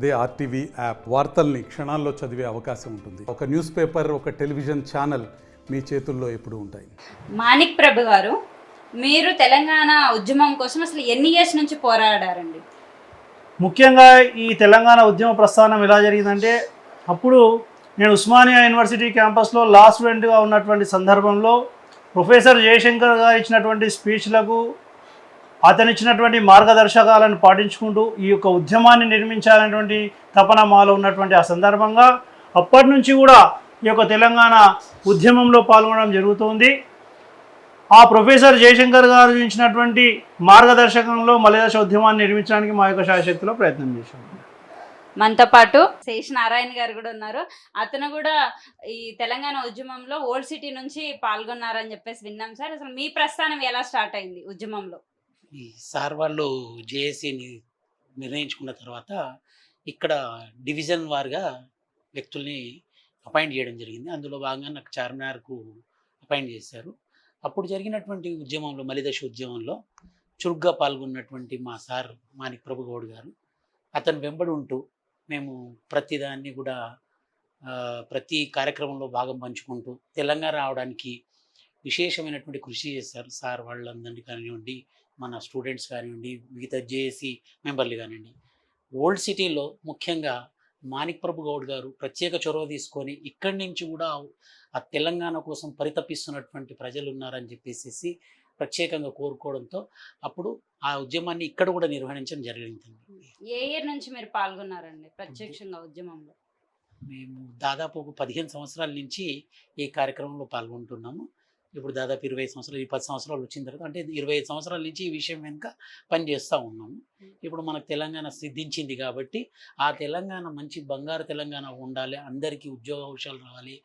అదే RTV app వార్తల్ని క్షణాల్లో చదివే అవకాశం ఉంటుంది. ఒక న్యూస్ పేపర్, ఒక టెలివిజన్ ఛానల్ మీ చేతుల్లో ఎప్పుడూ ఉంటాయి. మాణిక్ ప్రభు గారు, మీరు తెలంగాణ ఉద్యమం కోసం అసలు ఎన్ని ఇయర్స్ నుంచి పోరాడారండి? ముఖ్యంగా ఈ తెలంగాణ ఉద్యమ ప్రస్థానం ఎలా జరిగిందంటే, అప్పుడు నేను ఉస్మానియా యూనివర్సిటీ క్యాంపస్లో లా స్టూడెంట్గా ఉన్నటువంటి సందర్భంలో ప్రొఫెసర్ జయశంకర్ గారు ఇచ్చినటువంటి స్పీచ్లకు, అతను ఇచ్చినటువంటి మార్గదర్శకాలను పాటించుకుంటూ ఈ యొక్క ఉద్యమాన్ని నిర్మించాలనేటువంటి తపన మాలో ఉన్నటువంటి ఆ సందర్భంగా అప్పటి నుంచి కూడా ఈ యొక్క తెలంగాణ ఉద్యమంలో పాల్గొనడం జరుగుతుంది. ఆ ప్రొఫెసర్ జయశంకర్ గారు ఇచ్చినటువంటి మార్గదర్శకంలో మలిదశ ఉద్యమాన్ని నిర్మించడానికి మా యొక్క శాయశక్తిలో ప్రయత్నం చేశాము. మనతో పాటు శేష్ నారాయణ గారు కూడా ఉన్నారు. అతను కూడా ఈ తెలంగాణ ఉద్యమంలో ఓల్డ్ సిటీ నుంచి పాల్గొన్నారని చెప్పేసి విన్నాం సార్. అసలు మీ ప్రస్థానం ఎలా స్టార్ట్ అయింది ఉద్యమంలో? ఈ సార్ వాళ్ళు జేఏసీని నిర్ణయించుకున్న తర్వాత ఇక్కడ డివిజన్ వారుగా వ్యక్తుల్ని అపాయింట్ చేయడం జరిగింది. అందులో భాగంగా నాకు చార్మినార్కు అపాయింట్ చేశారు. అప్పుడు జరిగినటువంటి ఉద్యమంలో, మలిదశ ఉద్యమంలో చురుగ్గా పాల్గొన్నటువంటి మా సార్ మాణిక్ ప్రభు గౌడ్ గారు, అతను వెంబడి ఉంటూ మేము ప్రతిదాన్ని కూడా ప్రతి కార్యక్రమంలో భాగం పంచుకుంటూ తెలంగాణ రావడానికి విశేషమైనటువంటి కృషి చేశారు. సార్ వాళ్ళందరినీ కానివ్వండి, మన స్టూడెంట్స్ కానివ్వండి, మిగతా జేఏసీ మెంబర్లు కానివ్వండి. ఓల్డ్ సిటీలో ముఖ్యంగా మాణిక్ ప్రభు గౌడ్ గారు ప్రత్యేక చొరవ తీసుకొని ఇక్కడి నుంచి కూడా ఆ తెలంగాణ కోసం పరితపిస్తున్నటువంటి ప్రజలు ఉన్నారని చెప్పేసి ప్రత్యేకంగా కోరుకోవడంతో అప్పుడు ఆ ఉద్యమాన్ని ఇక్కడ కూడా నిర్వహించడం జరిగింది. ఏ ఇయర్ నుంచి మీరు పాల్గొన్నారండి ప్రత్యక్షంగా ఉద్యమంలో? మేము దాదాపు 15 సంవత్సరాల నుంచి ఈ కార్యక్రమంలో పాల్గొంటున్నాము. ఇప్పుడు దాదాపు 20 సంవత్సరాలు, 10 సంవత్సరాలు వచ్చిన తర్వాత, అంటే 25 సంవత్సరాల నుంచి ఈ విషయం వెనుక పనిచేస్తూ ఉన్నాము. ఇప్పుడు మనకు తెలంగాణ సిద్ధించింది కాబట్టి ఆ తెలంగాణ మంచి బంగారు తెలంగాణ ఉండాలి, అందరికీ ఉద్యోగ అవకాశాలు రావాలి,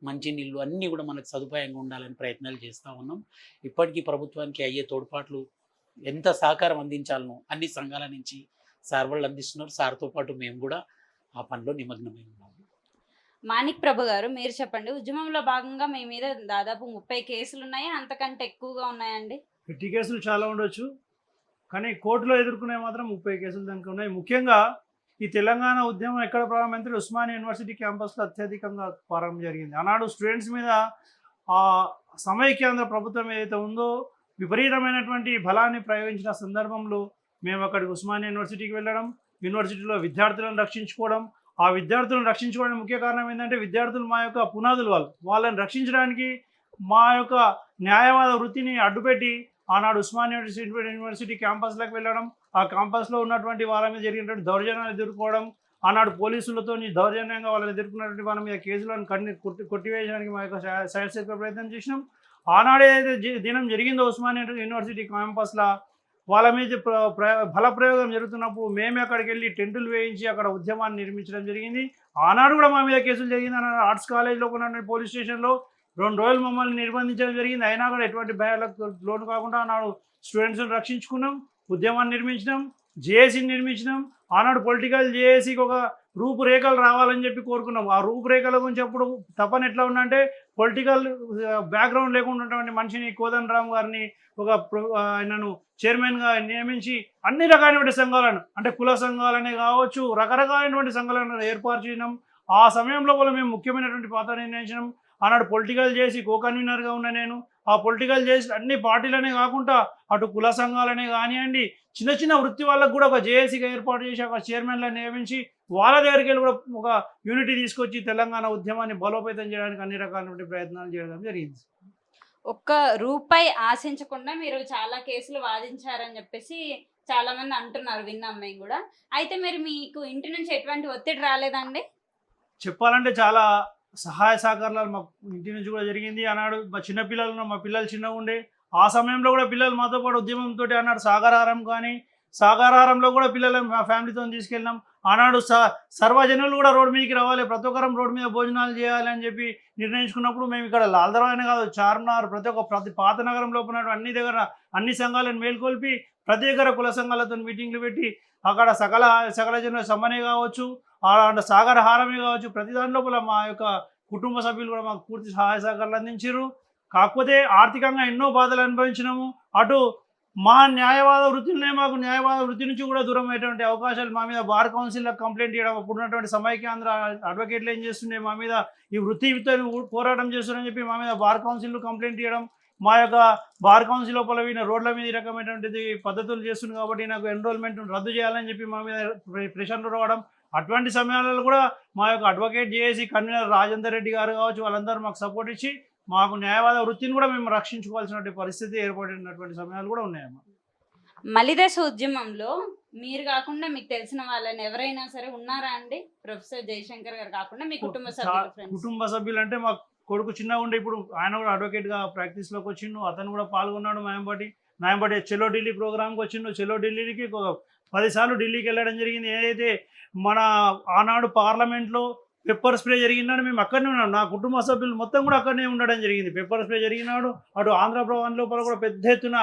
మంచి నీళ్ళు అన్నీ కూడా మనకు సదుపాయంగా ఉండాలని ప్రయత్నాలు చేస్తూ ఉన్నాం. ఇప్పటికీ ప్రభుత్వానికి అయ్యే తోడ్పాట్లు ఎంత సహకారం అందించాలనో అన్ని సంఘాల నుంచి సార్ వాళ్ళు అందిస్తున్నారు. సార్తో పాటు మేము కూడా ఆ పనిలో నిమగ్నమై ఉన్నాము. మాణిక్ ప్రభు గారు, మీరు చెప్పండి, ఉద్యమంలో భాగంగా మీ మీద దాదాపు 30 కేసులు ఉన్నాయి, అంతకంటే ఎక్కువగా ఉన్నాయండి? పెట్టి కేసులు చాలా ఉండొచ్చు, కానీ కోర్టులో ఎదుర్కొనే మాత్రం 30 కేసులు దానికి ఉన్నాయి. ముఖ్యంగా ఈ తెలంగాణ ఉద్యమం ఎక్కడ ప్రారంభమైందంటే ఉస్మానియా యూనివర్సిటీ క్యాంపస్లో అత్యధికంగా ప్రారంభం జరిగింది. ఆనాడు స్టూడెంట్స్ మీద ఆ సమైక్యాంధ్ర ప్రభుత్వం ఏదైతే ఉందో విపరీతమైనటువంటి బలాన్ని ప్రయోగించిన సందర్భంలో మేము అక్కడికి ఉస్మానియా యూనివర్సిటీకి వెళ్ళడం, యూనివర్సిటీలో విద్యార్థులను రక్షించుకోవడం. ఆ విద్యార్థులను రక్షించుకోవడానికి ముఖ్య కారణం ఏంటంటే విద్యార్థులు మా యొక్క పునాదులు, వాళ్ళని రక్షించడానికి మా యొక్క న్యాయవాద వృత్తిని అడ్డుపెట్టి ఆనాడు ఉస్మానియా యూనివర్సిటీ క్యాంపస్లోకి వెళ్ళడం, ఆ క్యాంపస్లో ఉన్నటువంటి వాళ్ళ మీద జరిగినటువంటి దౌర్జన్యాలు ఎదుర్కోవడం, ఆనాడు పోలీసులతో దౌర్జన్యంగా వాళ్ళని ఎదుర్కొన్నటువంటి వాళ్ళ మీద కేసులను కొట్టివేయడానికి మా యొక్క శాయశక్తిలో ప్రయత్నం చేసినాం. ఆనాడు ఏదైతే దినం జరిగిందో ఉస్మానియా యూనివర్సిటీ క్యాంపస్లో వాళ్ళ మీద బలప్రయోగం జరుగుతున్నప్పుడు మేమే అక్కడికి వెళ్ళి టెంటులు వేయించి అక్కడ ఉద్యమాన్ని నిర్మించడం జరిగింది. ఆనాడు కూడా మా మీద కేసులు జరిగింది. ఆనాడు ఆర్ట్స్ కాలేజ్లో ఉన్నటువంటి పోలీస్ స్టేషన్లో 2 రోజులు మమ్మల్ని నిర్బంధించడం జరిగింది. అయినా కూడా ఎటువంటి భయాలకు లోను కాకుండా ఆనాడు స్టూడెంట్స్ని రక్షించుకున్నాం, ఉద్యమాన్ని నిర్మించినాం, జేఏసీని నిర్మించినాం. ఆనాడు పొలిటికల్ జేఏసీకి ఒక రూపురేఖలు రావాలని చెప్పి కోరుకున్నాం. ఆ రూపురేఖల గురించి అప్పుడు తపన ఎట్లా ఉందంటే, పొలిటికల్ బ్యాక్గ్రౌండ్ లేకుండా ఉన్నటువంటి మనిషిని, కోదండరామ్ గారిని ఒక ఆయనను చైర్మన్గా నియమించి అన్ని రకాలైనటువంటి సంఘాలను, అంటే కుల సంఘాలనే కావచ్చు, రకరకాలైనటువంటి సంఘాలను ఏర్పాటు చేయడం. ఆ సమయంలో కూడా మేము ముఖ్యమైనటువంటి పాత్ర నిర్ణయించినాం. ఆనాడు పొలిటికల్ చేసి కో కన్వీనర్గా ఉన్న నేను ఆ పొలిటికల్ చేసి అన్ని పార్టీలనే కాకుండా అటు కుల సంఘాలనే కానివ్వండి, చిన్న చిన్న వృత్తి వాళ్ళకు కూడా ఒక జేఏసీగా ఏర్పాటు చేసి ఒక చైర్మన్లను నియమించి వాళ్ళ దగ్గరికి వెళ్ళి కూడా ఒక యూనిటీ తీసుకొచ్చి తెలంగాణ ఉద్యమాన్ని బలోపేతం చేయడానికి అన్ని రకాలైన ప్రయత్నాలు చేయడం జరిగింది. ఒక్క రూపాయి ఆశించకుండా మీరు చాలా కేసులు వాదించారని చెప్పేసి చాలా మంది అంటున్నారు, విన్నాం మేము కూడా. అయితే మీకు ఇంటి నుంచి ఎటువంటి ఒత్తిడి రాలేదండి? చెప్పాలంటే చాలా సహాయ సహకారాలు మా ఇంటి నుంచి కూడా జరిగింది. ఆనాడు మా చిన్నపిల్లలు, మా పిల్లలు చిన్నగా ఉండే ఆ సమయంలో కూడా పిల్లలు మాతో పాటు ఉద్యమంతో ఆనాడు సాగరహారం కానీ, సాగరహారంలో కూడా పిల్లలు మా ఫ్యామిలీతో తీసుకెళ్ళినాం. ఆనాడు సర్వజనులు కూడా రోడ్డు మీదకి రావాలి, ప్రతి ఒక్కరం రోడ్డు మీద భోజనాలు చేయాలి అని చెప్పి నిర్ణయించుకున్నప్పుడు మేము ఇక్కడ లాల్దరావు కాదు, చార్మినార్, ప్రతి పాత నగరంలో ఉన్నటువంటి అన్ని దగ్గర అన్ని సంఘాలను మేల్కొల్పి ప్రతి దగ్గర కుల సంఘాలతో మీటింగ్లు పెట్టి అక్కడ సకల జనుల సమ్మనే కావచ్చు, సాగరహారమే కావచ్చు, ప్రతి దాంట్లో కూడా మా యొక్క కుటుంబ సభ్యులు కూడా మాకు పూర్తి సహాయ సహకారాలు అందించారు. కాకపోతే ఆర్థికంగా ఎన్నో బాధలు అనుభవించినాము. అటు మా న్యాయవాద వృత్తిలోనే మాకు న్యాయవాద వృత్తి నుంచి కూడా దూరం అయ్యేటువంటి అవకాశాలు మా మీద బార్ కౌన్సిల్లో కంప్లైంట్ చేయడం, అప్పుడు ఉన్నటువంటి సమైక్యాంధ్ర అడ్వకేట్లు ఏం చేస్తుండే మా మీద ఈ వృత్తితో పోరాటం చేస్తున్నారని చెప్పి మా మీద బార్ కౌన్సిల్ కంప్లైంట్ చేయడం, మా యొక్క బార్ కౌన్సిల్ లోపల రోడ్ల మీద ఈ రకమైనటువంటి పద్ధతులు చేస్తుంది కాబట్టి నాకు ఎన్రోల్మెంట్ రద్దు చేయాలని చెప్పి మా మీద ప్రెషర్లు రావడం, అటువంటి సమయాలలో కూడా మా యొక్క అడ్వకేట్ చేసి కన్వీనర్ రాజేందర్ రెడ్డి గారు కావచ్చు వాళ్ళందరూ మాకు సపోర్ట్ ఇచ్చి మాకు న్యాయవాద వృత్తిని కూడా మేము రక్షించుకోవాల్సినటువంటి పరిస్థితి ఏర్పడినటువంటి సమయాలు కూడా ఉన్నాయమ్మా. మలిదశ ఉద్యమంలో మీరు కాకుండా మీకు తెలిసిన వాళ్ళని ఎవరైనా సరే ఉన్నారా అండి? ప్రొఫెసర్ జయశంకర్ గారు కాకుండా మీ కుటుంబ సభ్యులు, ఫ్రెండ్స్? కుటుంబ సభ్యులు అంటే మా కొడుకు చిన్నగా ఉండే, ఇప్పుడు ఆయన కూడా అడ్వకేట్గా ప్రాక్టీస్లోకి వచ్చిండు, అతను కూడా పాల్గొన్నాడు. నాయంబటి చెలో ఢిల్లీ ప్రోగ్రామ్కి వచ్చిండు. చెలో ఢిల్లీకి 10 సార్లు ఢిల్లీకి వెళ్ళడం జరిగింది. ఏదైతే మన ఆనాడు పార్లమెంట్లో పెప్పర్ స్ప్రే జరిగినాడు మేము అక్కడనే ఉన్నాం. నా కుటుంబ సభ్యులు మొత్తం కూడా అక్కడనే ఉండడం జరిగింది. పెప్పర్ స్ప్రే జరిగినాడు. అటు ఆంధ్ర భవన్ లోపల కూడా పెద్ద ఎత్తున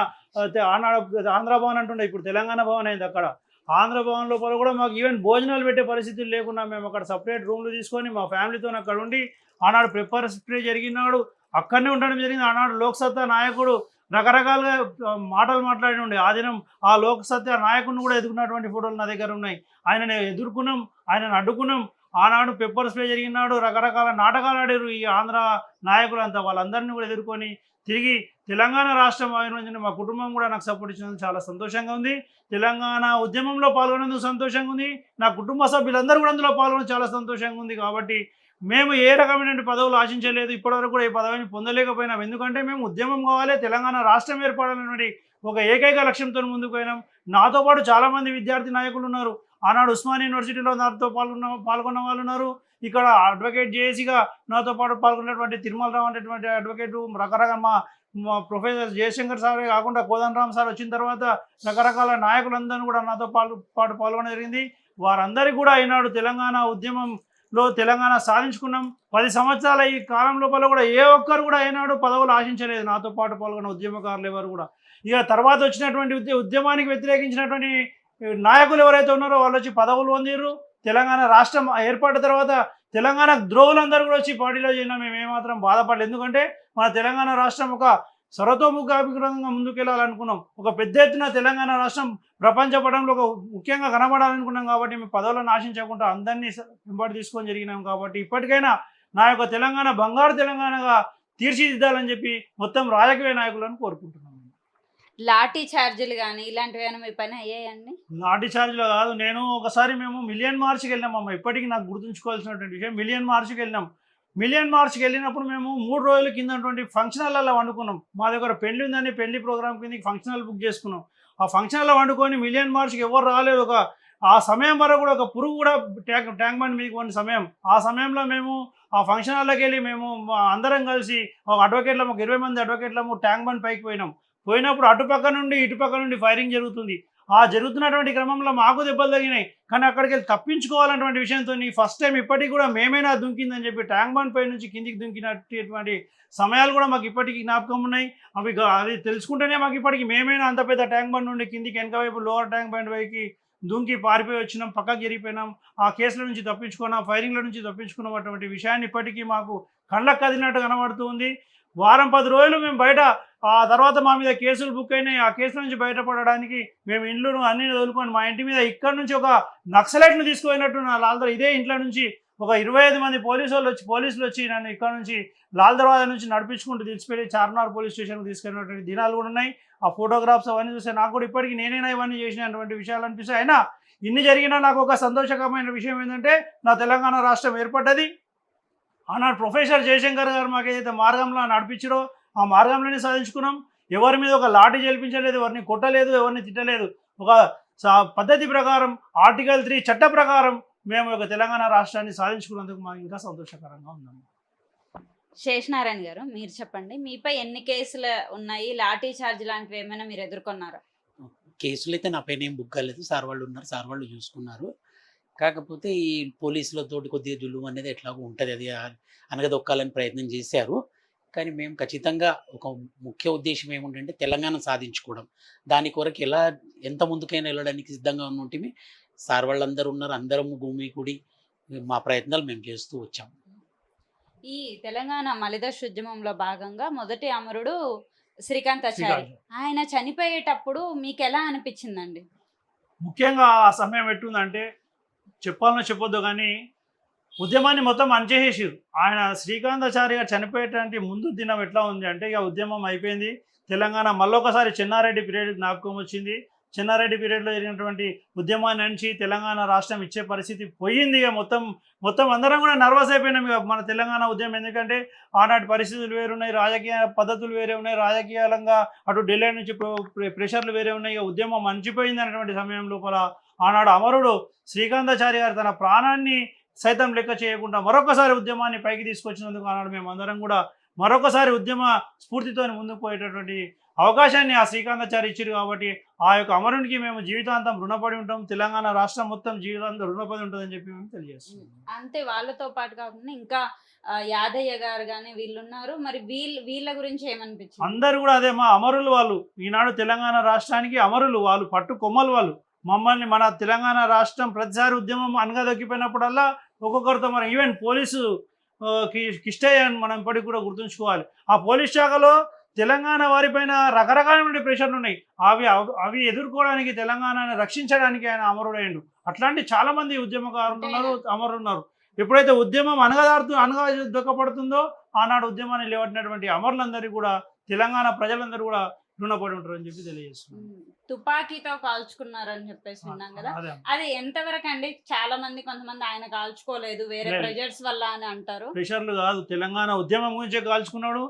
ఆనాడు ఆంధ్ర భవన్ అంటుండే, ఇప్పుడు తెలంగాణ భవన్ అయింది. అక్కడ ఆంధ్ర భవన్ లోపల కూడా మాకు ఈవెన్ భోజనాలు పెట్టే పరిస్థితులు లేకుండా మేము అక్కడ సపరేట్ రూమ్లు తీసుకొని మా ఫ్యామిలీతో అక్కడ ఉండి ఆనాడు పెప్పర్ స్ప్రే జరిగినాడు అక్కడనే ఉండడం జరిగింది. ఆనాడు లోక్సత్తా నాయకుడు రకరకాలుగా మాటలు మాట్లాడి ఉండే, ఆ దినం ఆ లోక్సత్తా నాయకుడిని కూడా ఎదుర్కొన్నటువంటి ఫోటోలు నా దగ్గర ఉన్నాయి. ఆయనని ఎదుర్కొన్నాం, ఆయనను అడ్డుకున్నాం. ఆనాడు పెప్పర్ స్ప్రే జరిగినాడు, రకరకాల నాటకాలు ఆడారు ఈ ఆంధ్ర నాయకులంతా. వాళ్ళందరినీ కూడా ఎదుర్కొని తిరిగి తెలంగాణ రాష్ట్రం ఆవిర్భవించిన మా కుటుంబం కూడా నాకు సపోర్ట్ ఇచ్చినందుకు చాలా సంతోషంగా ఉంది. తెలంగాణ ఉద్యమంలో పాల్గొనేందుకు సంతోషంగా ఉంది. నా కుటుంబ సభ్యులందరూ కూడా అందులో పాల్గొనడం చాలా సంతోషంగా ఉంది. కాబట్టి మేము ఏ రకమైన పదవులు ఆశించలేదు, ఇప్పటివరకు కూడా ఏ పదవిని పొందలేకపోయినాం. ఎందుకంటే మేము ఉద్యమం కావాలి, తెలంగాణ రాష్ట్రం ఏర్పడాలనేటువంటి ఒక ఏకైక లక్ష్యంతో ముందుకు పోయినాం. నాతో పాటు చాలామంది విద్యార్థి నాయకులు ఉన్నారు. ఆనాడు ఉస్మానియా యూనివర్సిటీలో నాతో పాల్గొన్న వాళ్ళు ఉన్నారు. ఇక్కడ అడ్వకేట్ జేఏసీగా నాతో పాటు పాల్గొన్నటువంటి తిరుమలరావు అనేటువంటి అడ్వకేటు, రకరకాల మా ప్రొఫెసర్ జయశంకర్ సారే కాకుండా కోదండరామ్ సార్ వచ్చిన తర్వాత రకరకాల నాయకులందరూ కూడా నాతో పాటు పాల్గొనడం జరిగింది. వారందరికీ కూడా ఈనాడు తెలంగాణ ఉద్యమంలో తెలంగాణ సాధించుకున్నాం. 10 సంవత్సరాల ఈ కాలం లోపల కూడా ఏ ఒక్కరు కూడా ఏనాడు పదవులు ఆశించలేదు నాతో పాటు పాల్గొన్న ఉద్యమకారులు ఎవరు కూడా. ఇక తర్వాత వచ్చినటువంటి ఉద్యమానికి వ్యతిరేకించినటువంటి నాయకులు ఎవరైతే ఉన్నారో వాళ్ళు వచ్చి పదవులు పొందిర్రు. తెలంగాణ రాష్ట్రం ఏర్పడిన తర్వాత తెలంగాణ ద్రోహులందరూ కూడా వచ్చి పార్టీలో చేరినా మేము ఏమాత్రం బాధపడలేదు. ఎందుకంటే మన తెలంగాణ రాష్ట్రం ఒక సర్వతోముఖాభివృద్ధిగా ముందుకెళ్ళాలనుకున్నాం. ఒక పెద్ద ఎత్తున తెలంగాణ రాష్ట్రం ప్రపంచ పటంలో ఒక ముఖ్యంగా కనబడాలనుకున్నాం. కాబట్టి మేము పదవులను ఆశించకుండా అందరినీ వెంబడి తీసుకొని జరిగినాం. కాబట్టి ఇప్పటికైనా నా యొక్క తెలంగాణ బంగారు తెలంగాణగా తీర్చిదిద్దాలని చెప్పి మొత్తం రాజకీయ నాయకులను కోరుకుంటున్నాం. లాఠీ ఛార్జీలు కానీ ఇలాంటివి ఏమైనా మీ పని అయ్యాయండి? లాఠీ ఛార్జీలో కాదు, నేను ఒకసారి మేము మిలియన్ మార్చ్కి వెళ్ళినామమ్మ. ఇప్పటికీ నాకు గుర్తుంచుకోవాల్సినటువంటి విషయం, మిలియన్ మార్చ్కి వెళ్ళినాం. మిలియన్ మార్చ్కి వెళ్ళినప్పుడు మేము 3 రోజుల కిందటువంటి ఫంక్షన్ హాల్లో వండుకున్నాం. మా దగ్గర పెళ్లి ఉందని పెళ్లి ప్రోగ్రామ్ కిందకి ఫంక్షన్ హాల్ బుక్ చేసుకున్నాం. ఆ ఫంక్షన్ హాల్లో వండుకొని మిలియన్ మార్చ్కి ఎవరు రాలేదు. ఆ సమయం వరకు కూడా ఒక పురుగు కూడా ట్యాంక్ బండ్ మీదకి పోయిన సమయం. ఆ సమయంలో మేము ఆ ఫంక్షన్ హాల్లోకి వెళ్ళి మేము అందరం కలిసి ఒక అడ్వకేట్లము, ఒక 20 మంది అడ్వకేట్లము ట్యాంక్ బండ్ పైకి పోయినప్పుడు అటుపక్క నుండి ఇటుపక్క నుండి ఫైరింగ్ జరుగుతుంది. ఆ జరుగుతున్నటువంటి క్రమంలో మాకు దెబ్బలు తగినాయి. కానీ అక్కడికి వెళ్ళి తప్పించుకోవాలన్నటువంటి విషయంతో ఫస్ట్ టైం ఇప్పటికి కూడా మేమైనా దుంకిందని చెప్పి ట్యాంక్ బండ్ పై నుంచి కిందికి దుంకినటువంటి సమయాలు కూడా మాకు ఇప్పటికీ జ్ఞాపకం ఉన్నాయి. అది తెలుసుకుంటేనే మాకు ఇప్పటికి మేమైనా అంత పెద్ద ట్యాంక్ బండ్ నుండి కిందికి వెనక వైపు లోవర్ ట్యాంక్ బండ్ పైకి దుంకి పారిపోయి వచ్చినాం, పక్కకు జరిగిపోయినాం. ఆ కేసుల నుంచి తప్పించుకున్నాం, ఫైరింగ్ల నుంచి తప్పించుకున్నాం. అటువంటి విషయాన్ని ఇప్పటికీ మాకు కళ్ళకు కదిలినట్టు కనబడుతూ ఉంది. వారం 10 రోజులు మేము బయట, ఆ తర్వాత మా మీద కేసులు బుక్ అయినాయి. ఆ కేసుల నుంచి బయటపడడానికి మేము ఇండ్లను అన్ని వదులుకొని మా ఇంటి మీద ఇక్కడ నుంచి ఒక నక్సలైట్ను తీసుకుపోయినట్టు నా ఇదే ఇంట్లో నుంచి ఒక 25 మంది పోలీసులు వచ్చి నన్ను ఇక్కడ నుంచి లాల్ దర్వాజా నుంచి నడిపించుకుంటూ తీసుకెళ్ళి చార్మినార్ పోలీస్ స్టేషన్కి తీసుకెళ్ళినటువంటి దినాలు కూడా ఉన్నాయి. ఆ ఫోటోగ్రాఫ్స్ అవన్నీ చూస్తే నాకు కూడా ఇప్పటికీ నేనైనా ఇవన్నీ చేసినటువంటి విషయాలు అనిపిస్తాయి. అయినా ఇన్ని జరిగినా నాకు ఒక సంతోషకరమైన విషయం ఏంటంటే నా తెలంగాణ రాష్ట్రం ఏర్పడ్డది. ఆనాడు ప్రొఫెసర్ జయశంకర్ గారు మాకు ఏదైతే మార్గంలో నడిపించారో ఆ మార్గంలోనే సాధించుకున్నాం. ఎవరి మీద ఒక లాఠీ జల్పించలేదు, ఎవరిని కొట్టలేదు, ఎవరిని తిట్టలేదు. ఒక పద్ధతి ప్రకారం ఆర్టికల్ 3 చట్ట ప్రకారం మేము ఒక తెలంగాణ రాష్ట్రాన్ని సాధించుకున్నందుకు మాకు ఇంకా సంతోషకరంగా ఉందమ్మా. శేషనారాయణ గారు, మీరు చెప్పండి, మీపై ఎన్ని కేసులు ఉన్నాయి? లాఠీ ఛార్జ్ లాంటివి ఏమైనా మీరు ఎదుర్కొన్నారా? కేసులు అయితే నా పైన ఏం బుక్ కాలేదు. సార్ వాళ్ళు ఉన్నారు, సార్ వాళ్ళు చూసుకున్నారు. కాకపోతే ఈ పోలీసులతోటి కొద్దిగా జులుం అనేది ఎట్లాగో ఉంటుంది, అది అనగదొక్కాలని ప్రయత్నం చేశారు. కానీ మేము ఖచ్చితంగా ఒక ముఖ్య ఉద్దేశం ఏముందంటే తెలంగాణ సాధించుకోవడం. దాని కొరకు ఎంత ముందుకైనా వెళ్ళడానికి సిద్ధంగా ఉన్నట్టు సార్ వాళ్ళందరూ ఉన్నారు, అందరం భూమి కూడి మా ప్రయత్నాలు మేము చేస్తూ వచ్చాము. ఈ తెలంగాణ మలిదశ ఉద్యమంలో భాగంగా మొదటి అమరుడు శ్రీకాంతాచారి. ఆయన చనిపోయేటప్పుడు మీకు ఎలా అనిపించిందండి? ముఖ్యంగా ఆ సమయం ఎట్టుందంటే చెప్పాలనో చెప్పొద్దు కానీ ఉద్యమాన్ని మొత్తం అణచేసేసారు. ఆయన శ్రీకాంతాచారి గారు చనిపోయేటువంటి ముందు దినం ఎట్లా ఉంది అంటే ఇక ఉద్యమం అయిపోయింది. తెలంగాణ మళ్ళొకసారి చెన్నారెడ్డి పీరియడ్ జ్ఞాపకం వచ్చింది. చెన్నారెడ్డి పీరియడ్లో జరిగినటువంటి ఉద్యమాన్ని నుంచి తెలంగాణ రాష్ట్రం ఇచ్చే పరిస్థితి పోయింది. ఇక మొత్తం అందరం కూడా నర్వస్ అయిపోయినాం ఇక మన తెలంగాణ ఉద్యమం. ఎందుకంటే ఆనాటి పరిస్థితులు వేరున్నాయి, రాజకీయ పద్ధతులు వేరే ఉన్నాయి, రాజకీయాలంగా అటు ఢిల్లీ నుంచి ప్రెషర్లు వేరే ఉన్నాయి. ఇక ఉద్యమం మంచిపోయింది అనేటువంటి సమయం లోపల ఆనాడు అమరుడు శ్రీకాంతాచారి గారు తన ప్రాణాన్ని సైతం లెక్క చేయకుండా మరొకసారి ఉద్యమాన్ని పైకి తీసుకొచ్చినందుకు ఆనాడు మేము అందరం కూడా మరొకసారి ఉద్యమ స్ఫూర్తితో ముందుకు పోయేటటువంటి అవకాశాన్ని ఆ శ్రీకాంతాచారి ఇచ్చారు. కాబట్టి ఆ యొక్క అమరునికి మేము జీవితాంతం రుణపడి ఉంటాం. తెలంగాణ రాష్ట్రం మొత్తం జీవితాంతం రుణపడి ఉంటుందని చెప్పి మేము తెలియజేస్తున్నాం. అంతే, వాళ్ళతో పాటు కాకుండా ఇంకా యాదయ్య గారు కానీ వీళ్ళు ఉన్నారు. మరి వీళ్ళ గురించి ఏమనిపించింది? అందరూ కూడా అదే మా అమరులు వాళ్ళు. ఈనాడు తెలంగాణ రాష్ట్రానికి అమరులు వాళ్ళు, పట్టు కొమ్మలు వాళ్ళు. మమ్మల్ని మన తెలంగాణ రాష్ట్రం ప్రతిసారి ఉద్యమం అనగదొక్కిపోయినప్పుడల్లా ఒక్కొక్కరితో మనం ఈవెన్ పోలీసు కిష్టయ్య అని మనం ఇప్పటికి కూడా గుర్తుంచుకోవాలి. ఆ పోలీస్ శాఖలో తెలంగాణ వారిపైన రకరకాలైన ప్రెషర్లు ఉన్నాయి. అవి ఎదుర్కోవడానికి తెలంగాణని రక్షించడానికి ఆయన అమరుడైండు. అట్లాంటి చాలామంది ఉద్యమకారులు ఉన్నారు, అమరులు ఉన్నారు. ఎప్పుడైతే ఉద్యమం అనగదొక్కపడుతుందో ఆనాడు ఉద్యమాన్ని లేవట్టినటువంటి అమరులందరికీ కూడా తెలంగాణ ప్రజలందరూ కూడా రుణపడి ఉంటారు అని చెప్పి తెలియజేస్తున్నాం. తుపాకీతో కాల్చుకున్నారని చెప్పేసి విన్నాం కదా, అది ఎంతవరకు అండి? చాలా మంది కొంతమంది ఆయన కాల్చుకోలేదు వేరే ప్రెజర్స్ వల్ల అని అంటారు. ప్రెషర్లు కాదు, తెలంగాణ ఉద్యమం గురించే కాల్చుకున్నాడు.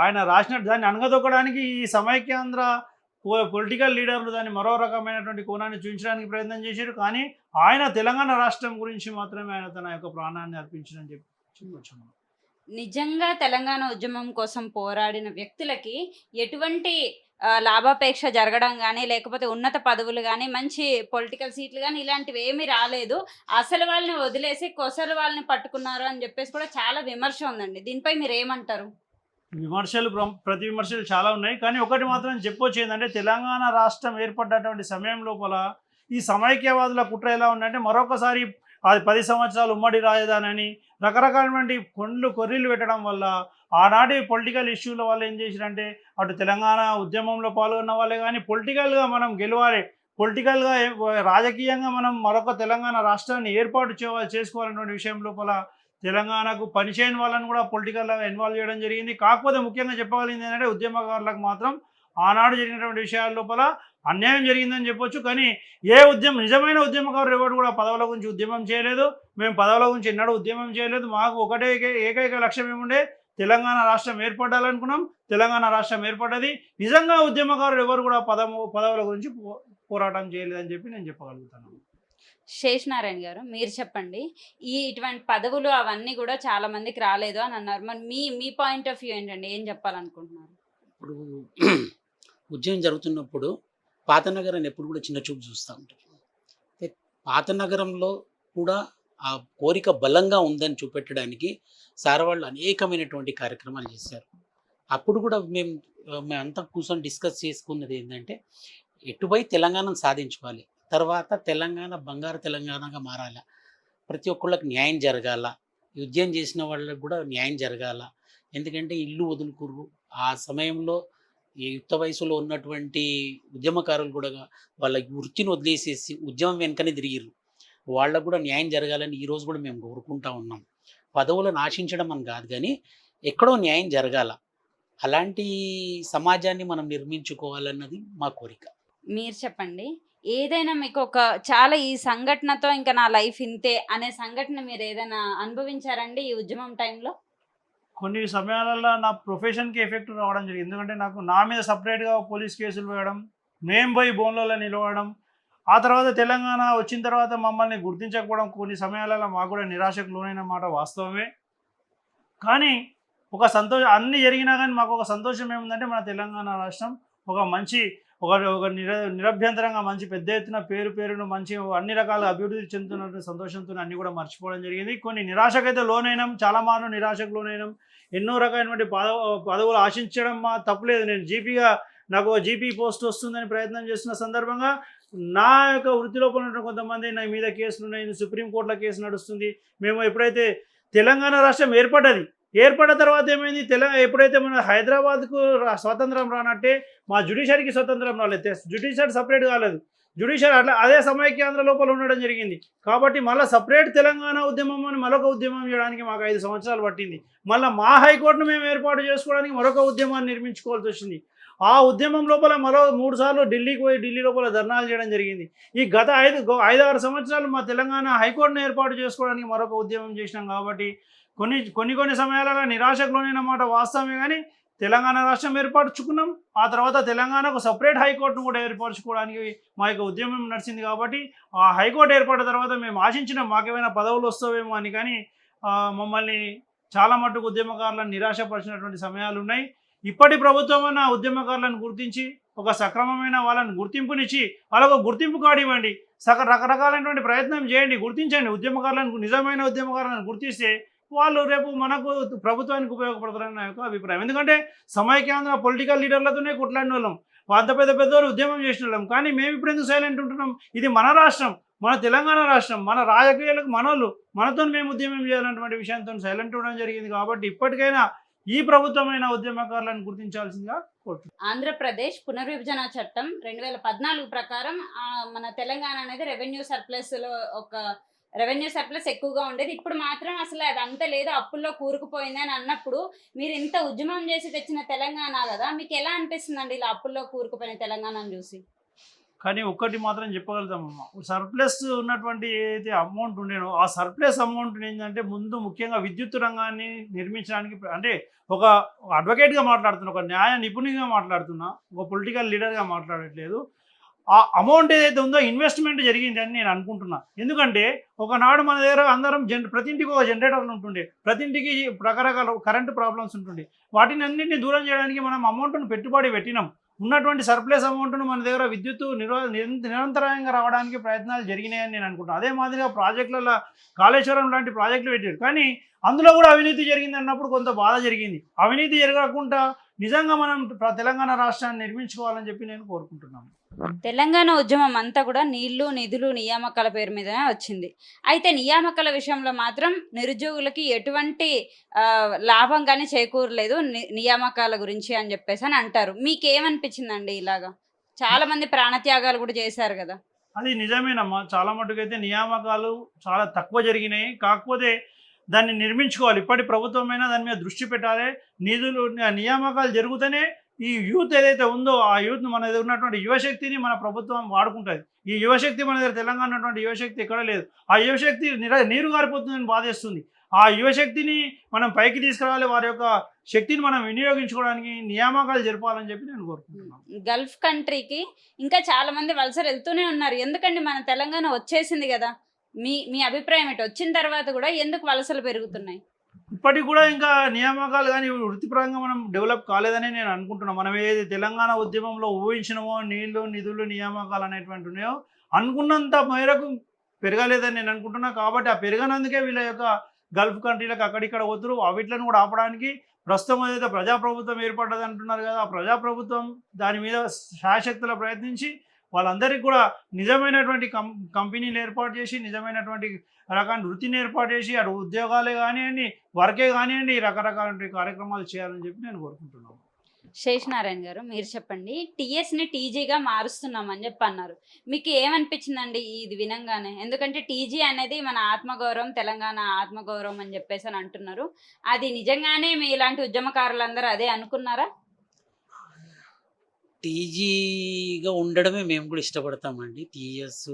ఆయన రాసినట్టు దాన్ని అనగదొక్కడానికి ఈ సమైక్యాంధ్ర పొలిటికల్ లీడర్లు దాన్ని మరో రకమైనటువంటి కోణాన్ని చూపించడానికి ప్రయత్నం చేశారు. కానీ ఆయన తెలంగాణ రాష్ట్రం గురించి మాత్రమే ఆయన తన యొక్క ప్రాణాన్ని అర్పించారని చెప్పి చెప్పొచ్చు. నిజంగా తెలంగాణ ఉద్యమం కోసం పోరాడిన వ్యక్తులకి ఎటువంటి లాభాపేక్ష జరగడం కానీ, లేకపోతే ఉన్నత పదవులు కానీ, మంచి పొలిటికల్ సీట్లు కానీ ఇలాంటివి ఏమీ రాలేదు. అసలు వాళ్ళని వదిలేసి కొసలు వాళ్ళని పట్టుకున్నారు అని చెప్పేసి కూడా చాలా విమర్శ ఉందండి. దీనిపై మీరు ఏమంటారు? ప్రతి విమర్శలు చాలా ఉన్నాయి. కానీ ఒకటి మాత్రం చెప్పొచ్చు ఏంటంటే తెలంగాణ రాష్ట్రం ఏర్పడ్డటువంటి సమయం లోపల ఈ సమైక్యవాదుల కుట్ర ఎలా ఉందంటే మరొకసారి అది 10 సంవత్సరాలు ఉమ్మడి రాజధాని అని రకరకాలైనటువంటి కొర్రీలు పెట్టడం వల్ల ఆనాటి పొలిటికల్ ఇష్యూల వాళ్ళు ఏం చేశారంటే అటు తెలంగాణ ఉద్యమంలో పాల్గొన్న వాళ్ళే కానీ పొలిటికల్గా మనం గెలవాలి, పొలిటికల్గా రాజకీయంగా మనం మరొక తెలంగాణ రాష్ట్రాన్ని ఏర్పాటు చేసుకోవాలన్నటువంటి విషయం లోపల తెలంగాణకు పనిచేయని వాళ్ళని కూడా పొలిటికల్గా ఇన్వాల్వ్ చేయడం జరిగింది. కాకపోతే ముఖ్యంగా చెప్పగలిగింది ఏంటంటే ఉద్యమకారులకు మాత్రం ఆనాడు జరిగినటువంటి విషయాల లోపల అన్యాయం జరిగిందని చెప్పొచ్చు. కానీ నిజమైన ఉద్యమకారులు ఎవరు కూడా పదవుల గురించి ఉద్యమం చేయలేదు. మేము పదవుల గురించి ఎన్నడూ ఉద్యమం చేయలేదు. మాకు ఒకటే ఏకైక లక్ష్యం ఏముండే తెలంగాణ రాష్ట్రం ఏర్పడాలనుకున్నాం. తెలంగాణ రాష్ట్రం ఏర్పడ్డది. నిజంగా ఉద్యమకారులు ఎవరు కూడా పదవుల గురించి పోరాటం చేయలేదని చెప్పి నేను చెప్పగలుగుతాను. శేషనారాయణ గారు, మీరు చెప్పండి. ఇటువంటి పదవులు అవన్నీ కూడా చాలా మందికి రాలేదు అని అన్నారు. మరి మీ పాయింట్ ఆఫ్ వ్యూ ఏంటండి? ఏం చెప్పాలనుకుంటున్నారు? ఇప్పుడు ఉద్యమం జరుగుతున్నప్పుడు పాత నగరాన్ని ఎప్పుడు కూడా చిన్న చూపు చూస్తూ ఉంటారు. పాత నగరంలో కూడా ఆ కోరిక బలంగా ఉందని చూపెట్టడానికి సార్ వాళ్ళు అనేకమైనటువంటి కార్యక్రమాలు చేశారు. అప్పుడు కూడా మేమంతా కూర్చొని డిస్కస్ చేసుకున్నది ఏంటంటే ఎటుపై తెలంగాణను సాధించుకోవాలి, తర్వాత తెలంగాణ బంగారు తెలంగాణగా మారాల, ప్రతి ఒక్కళ్ళకి న్యాయం జరగాల, ఉద్యమం చేసిన వాళ్ళకి కూడా న్యాయం జరగాల. ఎందుకంటే ఇల్లు వదులుకుర్రు ఆ సమయంలో ఈ యుక్త వయసులో ఉన్నటువంటి ఉద్యమకారులు కూడా వాళ్ళ వృత్తిని వదిలేసేసి ఉద్యమం వెనుకనే తిరిగిర్రు. వాళ్ళకు కూడా న్యాయం జరగాలని ఈరోజు కూడా మేము కోరుకుంటా ఉన్నాం. పదవులను ఆశించడం అని కాదు, కానీ ఎక్కడో న్యాయం జరగాల, అలాంటి సమాజాన్ని మనం నిర్మించుకోవాలన్నది మా కోరిక. మీరు చెప్పండి. ఏదైనా మీకు చాలా ఈ సంఘటనతో ఇంకా నా లైఫ్ ఇంతే అనే సంఘటన మీరు ఏదైనా అనుభవించారండి ఈ ఉద్యమం టైంలో? కొన్ని సమయాలలో నా ప్రొఫెషన్కి ఎఫెక్ట్ రావడం జరిగింది. ఎందుకంటే నా మీద సపరేట్గా పోలీస్ కేసులు వేయడం, మేము పోయి బోన్లలో నిలవడం, ఆ తర్వాత తెలంగాణ వచ్చిన తర్వాత మమ్మల్ని గుర్తించకపోవడం కొన్ని సమయాలలో మాకు కూడా నిరాశకు లోనైన మాట వాస్తవమే. కానీ అన్నీ జరిగినా కానీ మాకు ఒక సంతోషం ఏముందంటే మన తెలంగాణ రాష్ట్రం ఒక నిరభ్యంతరంగా మంచి పెద్ద ఎత్తున పేరును మంచి అన్ని రకాల అభివృద్ధి చెందుతున్న సంతోషంతో అన్నీ కూడా మర్చిపోవడం జరిగింది. కొన్ని నిరాశకైతే లోనైనాం, చాలా మారు నిరాశకు లోనైనాం. ఎన్నో రకమైనటువంటి పదవులు ఆశించడం తప్పులేదు. నేను నాకు జీపీ పోస్ట్ వస్తుందని ప్రయత్నం చేస్తున్న సందర్భంగా నా యొక్క వృత్తి లోపల ఉన్న కొంతమంది నా మీద కేసులు ఉన్నాయి, సుప్రీంకోర్టులో కేసు నడుస్తుంది. మేము ఎప్పుడైతే తెలంగాణ రాష్ట్రం ఏర్పడ్డది, ఏర్పడిన తర్వాత ఏమైంది ఎప్పుడైతే మన హైదరాబాద్కు స్వతంత్రం రానట్టే మా జ్యుడిషియరీకి స్వతంత్రం రాలేదు, జ్యుడిషియరీ సపరేట్ కాలేదు, జ్యుడిషియరీ అట్లా అదే సమైక్యాంధ్ర లోపల ఉండడం జరిగింది. కాబట్టి మళ్ళీ సపరేట్ తెలంగాణ ఉద్యమం అని మరొక ఉద్యమం చేయడానికి మాకు 5 సంవత్సరాలు పట్టింది. మళ్ళీ మా హైకోర్టును మేము ఏర్పాటు చేసుకోవడానికి మరొక ఉద్యమాన్ని నిర్మించుకోవాల్సి వచ్చింది. ఆ ఉద్యమం లోపల మరో 3 సార్లు ఢిల్లీకి పోయి ఢిల్లీ లోపల ధర్నాలు చేయడం జరిగింది. ఈ గత 5-6 సంవత్సరాలు మా తెలంగాణ హైకోర్టును ఏర్పాటు చేసుకోవడానికి మరొక ఉద్యమం చేసినాం. కాబట్టి కొన్ని సమయాలలో నిరాశకు లోనైన మాట వాస్తవమే, కానీ తెలంగాణ రాష్ట్రం ఏర్పరచుకున్నాం. ఆ తర్వాత తెలంగాణకు సపరేట్ హైకోర్టును కూడా ఏర్పరచుకోవడానికి మా యొక్క ఉద్యమం నడిచింది. కాబట్టి ఆ హైకోర్టు ఏర్పడిన తర్వాత మేము ఆశించినాం మాకేమైనా పదవులు వస్తావేమో అని, కానీ మమ్మల్ని చాలా మట్టుకు ఉద్యమకారులను నిరాశపరిచినటువంటి సమయాలు ఉన్నాయి. ఇప్పటి ప్రభుత్వం అన్న ఉద్యమకారులను గుర్తించి ఒక సక్రమమైన వాళ్ళని గుర్తింపునిచ్చి వాళ్ళకు గుర్తింపు కార్డు ఇవ్వండి, రకరకాలైనటువంటి ప్రయత్నం చేయండి, గుర్తించండి. ఉద్యమకారులను నిజమైన ఉద్యమకారులను గుర్తిస్తే వాళ్ళు రేపు మనకు ప్రభుత్వానికి ఉపయోగపడతారని నా యొక్క అభిప్రాయం. ఎందుకంటే సమైక్యాంధ్ర పొలిటికల్ లీడర్లతోనే కొట్లాడిన వాళ్ళం, అంత పెద్ద ఉద్యమం చేసిన వాళ్ళం. కానీ మేము ఇప్పుడు ఎందుకు సైలెంట్ ఉంటున్నాం? ఇది మన రాష్ట్రం, మన తెలంగాణ రాష్ట్రం, మన రాజకీయాలకు మనోళ్ళు, మనతో మేము ఉద్యమం చేయాలన్నటువంటి విషయంతో సైలెంట్ ఉండడం జరిగింది. కాబట్టి ఇప్పటికైనా ఈ ప్రభుత్వమైన ఉద్యమకారులను గుర్తించాల్సిందిగా కోరుతున్నాను. ఆంధ్రప్రదేశ్ పునర్విభజన చట్టం 2014 ప్రకారం మన తెలంగాణ అనేది రెవెన్యూ సర్ప్లస్ ఎక్కువగా ఉండేది. ఇప్పుడు మాత్రం అసలు అది అంత లేదు, అప్పుల్లో కూరుకుపోయింది అని అన్నప్పుడు మీరు ఇంత ఉద్యమం చేసి తెచ్చిన తెలంగాణ కదా, మీకు ఎలా అనిపిస్తుందండి ఇలా అప్పుల్లో కూరుకుపోయిన తెలంగాణను చూసి? కానీ ఒక్కటి మాత్రం చెప్పగలుగుతామమ్మా, సర్ప్లస్ ఉన్నటువంటి ఏదైతే అమౌంట్ ఉండేనో ఆ సర్ప్లస్ అమౌంట్ ఏంటంటే ముందు ముఖ్యంగా విద్యుత్ రంగాన్ని నిర్మించడానికి, అంటే ఒక అడ్వకేట్గా మాట్లాడుతున్నా, ఒక న్యాయ నిపుణునిగా మాట్లాడుతున్నా, ఒక పొలిటికల్ లీడర్గా మాట్లాడట్లేదు. ఆ అమౌంట్ ఏదైతే ఉందో ఇన్వెస్ట్మెంట్ జరిగింది అని నేను అనుకుంటున్నా. ఎందుకంటే ఒకనాడు మన దగ్గర అందరం ప్రతి ఇంటికి ఒక జనరేటర్లు ఉంటుండే, ప్రతి ఇంటికి రకరకాల కరెంటు ప్రాబ్లమ్స్ ఉంటుండే. వాటిని అన్నింటినీ దూరం చేయడానికి మనం అమౌంట్ను పెట్టుబడి పెట్టినాం. ఉన్నటువంటి సర్ప్లస్ అమౌంట్ను మన దగ్గర విద్యుత్ నిరంతరాయంగా రావడానికి ప్రయత్నాలు జరిగినాయని నేను అనుకుంటున్నాను. అదే మాదిరిగా ప్రాజెక్టులలో కాళేశ్వరం లాంటి ప్రాజెక్టులు పెట్టారు, కానీ అందులో కూడా అవినీతి జరిగింది అన్నప్పుడు కొంత బాధ జరిగింది. అవినీతి జరగకుండా నిజంగా మనం తెలంగాణ రాష్ట్రాన్ని నిర్మించుకోవాలని చెప్పి నేను కోరుకుంటున్నాను. తెలంగాణ ఉద్యమం అంతా కూడా నీళ్లు, నిధులు, నియామకాల పేరు మీదనే వచ్చింది. అయితే నియామకాల విషయంలో మాత్రం నిరుద్యోగులకి ఎటువంటి లాభం కానీ చేకూరలేదు నియామకాల గురించి అని చెప్పేసి అని అంటారు. మీకేమనిపించిందండి? ఇలాగా చాలా మంది ప్రాణత్యాగాలు కూడా చేశారు కదా. అది నిజమేనమ్మా, చాలా మటుకైతే నియామకాలు చాలా తక్కువ జరిగినాయి. కాకపోతే దాన్ని నిర్మించుకోవాలి, ఇప్పటి ప్రభుత్వమైనా దాని మీద దృష్టి పెట్టాలి. నియామకాలు జరుగుతూనే ఈ యూత్ ఏదైతే ఉందో ఆ యూత్ను మన దగ్గర ఉన్నటువంటి యువశక్తిని మన ప్రభుత్వం వాడుకుంటుంది. ఈ యువశక్తి మన దగ్గర తెలంగాణ ఉన్నటువంటి యువశక్తి ఎక్కడ లేదు. ఆ యువశక్తి నీరు గారిపోతుందని బాధేస్తుంది. ఆ యువశక్తిని మనం పైకి తీసుకురావాలి, వారి యొక్క శక్తిని మనం వినియోగించుకోవడానికి నియామకాలు జరపాలని చెప్పి నేను కోరుకుంటున్నాను. గల్ఫ్ కంట్రీకి ఇంకా చాలా మంది వలసలు వెళ్తూనే ఉన్నారు. ఎందుకండి మన తెలంగాణ వచ్చేసింది కదా, మీ అభిప్రాయం ఏంటి? వచ్చిన తర్వాత కూడా ఎందుకు వలసలు పెరుగుతున్నాయి? ఇప్పటికి కూడా ఇంకా నియామకాలు కానీ వృత్తిపరంగా మనం డెవలప్ కాలేదని నేను అనుకుంటున్నాను. మనం ఏది తెలంగాణ ఉద్యమంలో ఊహించినమో నీళ్లు, నిధులు, నియామకాలు అనేటువంటి ఉన్నాయో అనుకున్నంత మేరకు పెరగలేదని నేను అనుకుంటున్నా. కాబట్టి ఆ పెరగనందుకే వీళ్ళ యొక్క గల్ఫ్ కంట్రీలకు అక్కడిక్కడ వద్దురు వీటిలను కూడా ఆపడానికి ప్రస్తుతం ఏదైతే ప్రజాప్రభుత్వం ఏర్పడ్డది అంటున్నారు కదా, ఆ ప్రజాప్రభుత్వం దాని మీద శాయశక్తుల ప్రయత్నించి వాళ్ళందరికీ కూడా నిజమైనటువంటి కంపెనీలు ఏర్పాటు చేసి, నిజమైనటువంటి రకాల వృత్తిని ఏర్పాటు చేసి, అటు ఉద్యోగాలే కానివ్వండి, వర్కే కానివ్వండి, రకరకాల కార్యక్రమాలు చేయాలని చెప్పి నేను కోరుకుంటున్నాను. శేషనారాయణ గారు, మీరు చెప్పండి. టీఎస్ని టీజీగా మారుస్తున్నామని చెప్పి అన్నారు. మీకు ఏమనిపించిందండి ఇది వినంగానే? ఎందుకంటే టీజీ అనేది మన ఆత్మగౌరవం, తెలంగాణ ఆత్మగౌరవం అని చెప్పేసి అని అంటున్నారు. అది నిజంగానే మీ ఇలాంటి ఉద్యమకారులందరూ అదే అనుకున్నారా? టీజీగా ఉండడమే మేము కూడా ఇష్టపడతామండి. టీఎస్